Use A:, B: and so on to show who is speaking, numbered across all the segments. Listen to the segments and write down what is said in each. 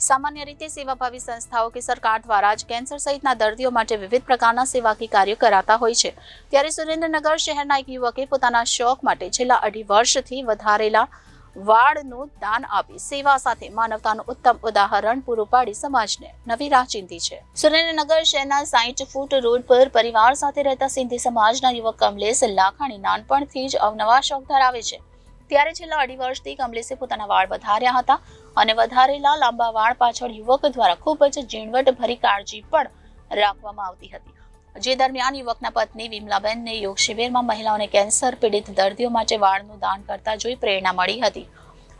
A: સામાન્ય રીતે સેવાભાવી સંસ્થાઓ કે સરકાર દ્વારા જ કેન્સર સહિતના દર્દીઓ માટે વિવિધ પ્રકારના સેવાકીય કાર્યો કરાતા હોય છે. ત્યારે સુરેન્દ્રનગર શહેરના એક યુવકે પોતાના શોખ માટે છેલ્લા 2.5 વર્ષથી વધારેલા વાળનું દાન આપી સેવા સાથે માનવતાનું ઉત્તમ ઉદાહરણ પૂરું પાડી સમાજને નવી રાહ ચીંધી છે. સુરેન્દ્રનગર શહેરના 60 ફૂટ રોડ પર પરિવાર સાથે રહેતા સિંધી સમાજના યુવક કમલેશ લાખાણી નાનપણથી જ અવનવા શોખ ધરાવે છે. ત્યારે છેલ્લા 2.5 વર્ષથી કમલેશે પોતાના વાળ વધાર્યા હતા અને વધારેલા લાંબા વાળ પાછળ યુવક દ્વારા ખૂબ જ ઝીણવટભરી કાળજી પણ રાખવામાં આવતી હતી. જે દરમિયાન યુવકના પત્ની વિમલાબેનને યોગ શિબિરમાં મહિલાઓને કેન્સર પીડિત દર્દીઓ માટે વાળનું દાન કરતા જોઈ પ્રેરણા મળી હતી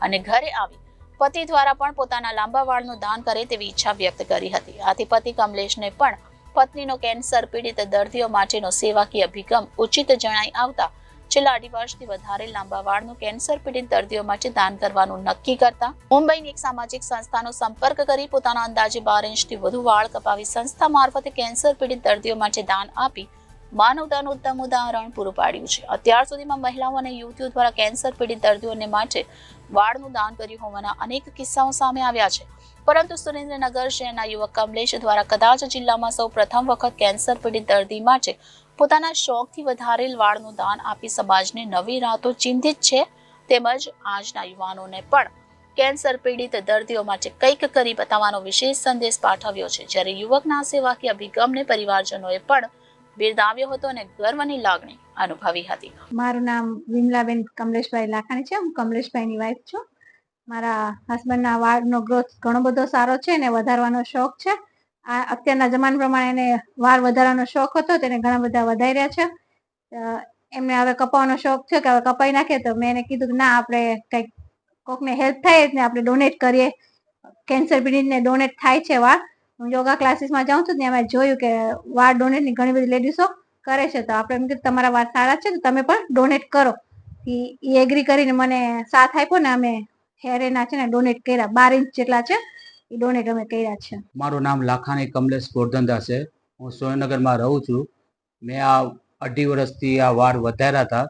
A: અને ઘરે આવી પતિ દ્વારા પણ પોતાના લાંબા વાળનું દાન કરે તેવી ઈચ્છા વ્યક્ત કરી હતી. આથી પતિ કમલેશને પણ પત્નીનો કેન્સર પીડિત દર્દીઓ માટેનો સેવાકીય અભિગમ ઉચિત જણાઈ આવતા છેલ્લા 2.5 વર્ષથી વધારે લાંબા વાળનું કેન્સર પીડિત દર્દીઓ માટે દાન કરવાનું નક્કી કરતા મુંબઈની એક સામાજિક સંસ્થાનો સંપર્ક કરી પોતાના અંદાજે 12 ઇંચથી વધુ વાળ કપાવી સંસ્થા મારફતે કેન્સર પીડિત દર્દીઓ માટે દાન આપી માનવતાનું ઉત્તમ ઉદાહરણ પૂરું પાડ્યું છે. અત્યાર સુધીમાં મહિલાઓ અને યુવતીઓ દ્વારા કેન્સર પીડિત દર્દીઓને માટે વાળનું દાન કર્યું હોવાના અનેક કિસ્સાઓ સામે આવ્યા છે. પરંતુ સુરેન્દ્રનગર શહેરના યુવક કમલેશ દ્વારા કદાચ જિલ્લામાં સૌ પ્રથમ વખત કેન્સર પીડિત દર્દી માટે પોતાના શોખથી વધારેલ વાળનું દાન આપી સમાજને નવી રાહ તો ચિંતિત છે. તેમજ આજના યુવાનોને પણ કેન્સર પીડિત દર્દીઓ માટે કંઈક કરી બતાવવાનો વિશેષ સંદેશ પાઠવ્યો છે. જ્યારે યુવકના સેવાકીય અભિગમને પરિવારજનોએ પણ બિરદાવ્યો હતો અને ગર્વની લાગણી અનુભવી હતી.
B: મારું નામ વિમલાબેન કમલેશભાઈ લાખાણી છે. હું કમલેશભાઈની વાઇફ છું. મારા હસબન્ડના વાળનો ગ્રોથ ઘણો બધો સારો છે અને વધારવાનો શોખ છે. આ અત્યારના જમાના પ્રમાણે એને વાળ વધારવાનો શોખ હતો તેને ઘણા બધા વધાર્યા છે. એમને હવે કપાવવાનો શોખ છે કે હવે કપાઈ નાખે તો મેં એને કીધું કે ના આપણે કંઈક કોકને હેલ્પ થાય એટલે આપણે ડોનેટ કરીએ. કેન્સર પીડિતને ડોનેટ થાય છે વાળ. હું યોગા ક્લાસીસમાં જાઉં છું ત્યાં મેં જોયું કે વાળ ડોનેટની ઘણી બધી લેડીઝો કરે છે. તો આપણે એમ કીધું તમારા વાળ સારા છે તો તમે પણ ડોનેટ કરો. એ એગ્રી કરીને મને સાથ આપ્યો ને અમે હેર એના છે ને ડોનેટ કર્યા. 12 ઇંચ જેટલા છે એ ડોનેટ અમે કર્યા છે.
C: મારું નામ લાખાણી કમલેશ ગોરધંધા છે. હું સુરેન્દ્રનગરમાં રહું છું. મેં આ 2.5 વર્ષથી આ વાળ વધાર્યા હતા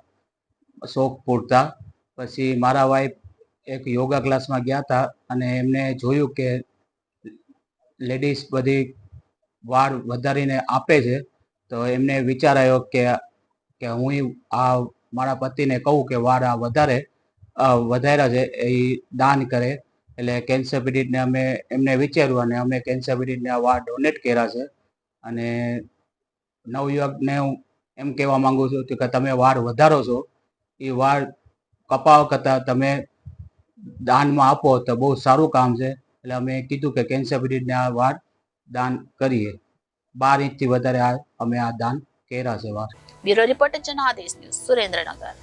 C: શોખ પૂરતા. પછી મારા વાઈફ એક યોગા ક્લાસમાં ગયા હતા અને એમને જોયું કે લેડીઝ બધી વાળ વધારીને આપે છે તો એમને વિચાર આવ્યો કે હું આ મારા પતિને કહું કે વાળ આ વધાર્યા છે એ દાન કરે. એટલે કેન્સર પીડિતને અમે એમને વિચાર્યું અને અમે કેન્સર પીડિતને આ વાળ ડોનેટ કર્યા છે. અને નવયુવકને હું એમ કહેવા માંગુ છું કે તમે વાળ વધારો છો એ વાળ કપાવ કરતાં તમે દાનમાં આપો તો બહુ સારું કામ છે. એટલે અમે કીધું કે કેન્સર પીડિતને આ વાળ દાન કરીએ. 12 ઇંચથી વધારે અમે આ દાન કર્યા છે વાળ.
A: Bureau reporter Janadesh news Surendranagar.